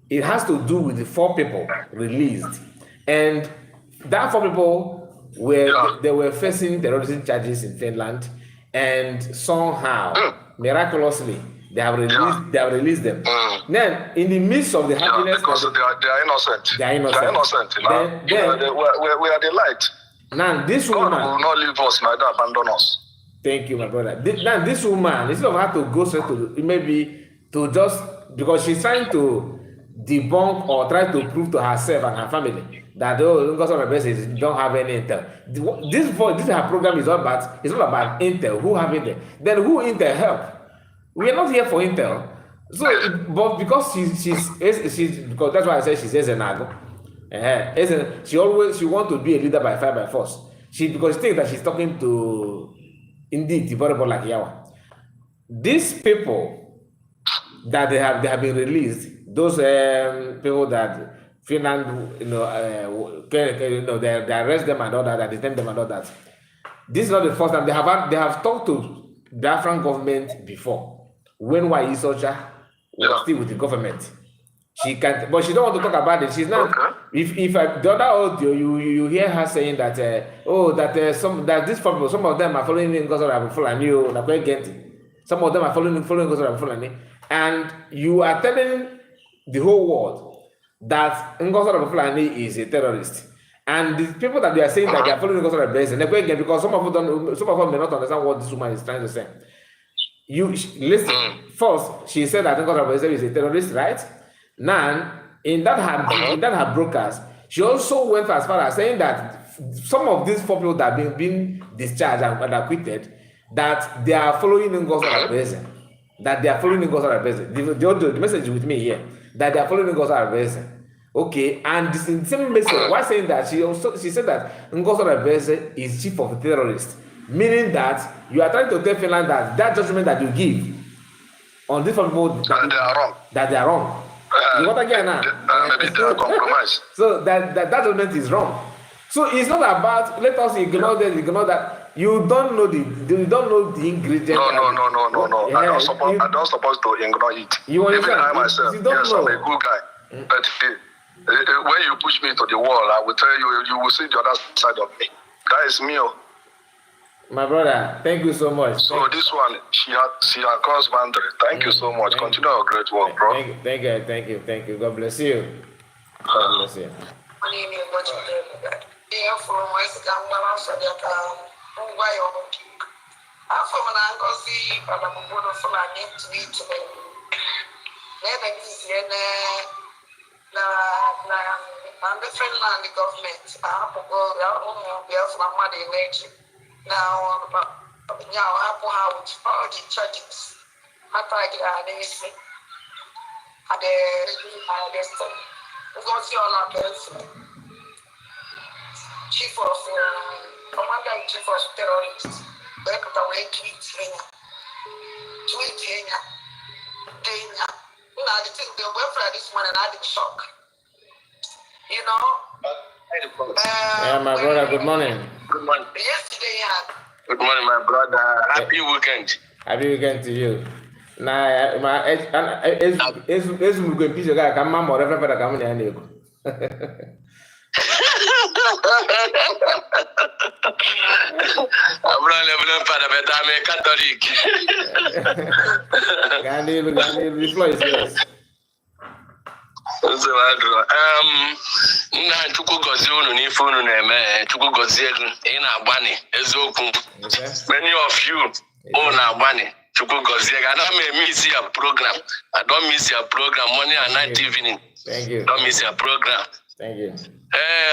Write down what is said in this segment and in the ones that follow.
it has to do with the 4 people released, and that 4 people they were facing terrorism charges in Finland, and somehow miraculously they have released them. Then in the midst of the happiness, because they are innocent. They are innocent. Then we are the light. Now this woman God will not leave us, neither abandon us. Thank you, my brother. Now this woman, instead of her to go straight to maybe to just because she's trying to debunk or try to prove to herself and her family that because of the basis don't have any intel. This her program is all about. It's all about intel. Who have intel? Then who intel help? We are not here for intel. So, but because she's because that's why I said she's Ezenago. She wants to be a leader by fire by force. Because she thinks that she's talking to indeed the vulnerable like Yawa. These people that they have been released, those people that Finland, they arrest them and all that, they detain them and all that. This is not the first time they have talked to Biafran government before when Waisoja was still with the government. She can't, but she don't want to talk about it. She's not. If the other audio you hear her saying that these people, some of them are following in because of Fulani, some of them are following because of Fulani, and you are telling the whole world that Ngozi Fulani is a terrorist, and the people that they are saying that they are following Ngozi because some of them may not understand what this woman is trying to say. You listen. First, she said that Ngozi is a terrorist, right? Now, in that her broadcast, she also went as far as saying that some of these 4 people that have been discharged and acquitted, that they are following Ngozi Arabese. That they are following Ngozi Arabese. The message with me here, that they are following Ngozi Arabese. Okay, and this in the same message, why saying that she said that Ngozi Arabese is chief of terrorists, meaning that you are trying to tell Finland that judgment that you give on these people that they are wrong. You want again now? Maybe they are compromised. So that judgment is wrong. So it's not about let us ignore that. You don't know the ingredient. No. Yeah, I don't supposed to ignore it. You even I myself, yes, I'm a good guy. But when you push me to the wall, I will tell you, you will see the other side of me. That is me. My brother, thank you so much. So this one, she had crossed boundary. Thank you so much. Continue your great work, bro. Thank you. God bless you. God bless you. Now, Apple House, all the churches, after I get out of this, at the see all our best. Chief of Commander in Chief of Terrorists, back away tweet Kenya. Now, the thing, the welfare this morning, I had a shock. You know? Yeah, my brother, good morning. Good morning. Yesterday, good morning, my brother. Happy weekend. Happy weekend to you. Now, my is going to be a guy. Come on, whatever for the coming. Nna Chukwu gozie unu n'ife unu na-eme. Chukwu gozie unu ị na-agbani eziokwu. Many of you na-agbani. Chukwu gozie gị. I don't miss your program. I don't miss your program morning and night evening. Thank you. Don't miss your program. Thank you.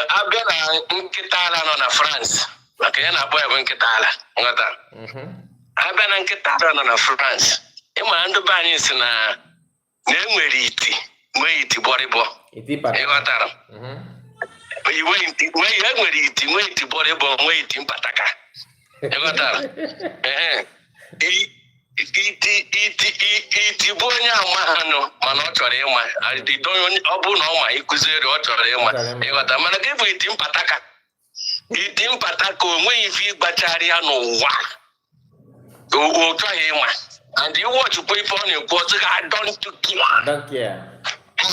Abịa na nkịta ala nọ na France. Maka ya na-akpọ ya bụ nkịta ala. Nghọta. Abịa na nkịta ala nọ na France. Ịma ndị be anyị si na enwere iti. Nwee iti bọrịbọ. Ịghọtara. Nwere iti, nwee iti bọrịbọ, nwee Itimpataka. Ịghọtara. Iti bụ onye ama ha nọ mana ọ chọrọ ịma. Ọ bụ na ọ ma ịkụziri ọ chọrọ ịma. Ịghọtara. Mana gị bụ Itimpataka. Itimpataka o nweghị ife ịgbachara ya n'ụwa. O chọghị ịma. And you watch people on your boss, I don't care.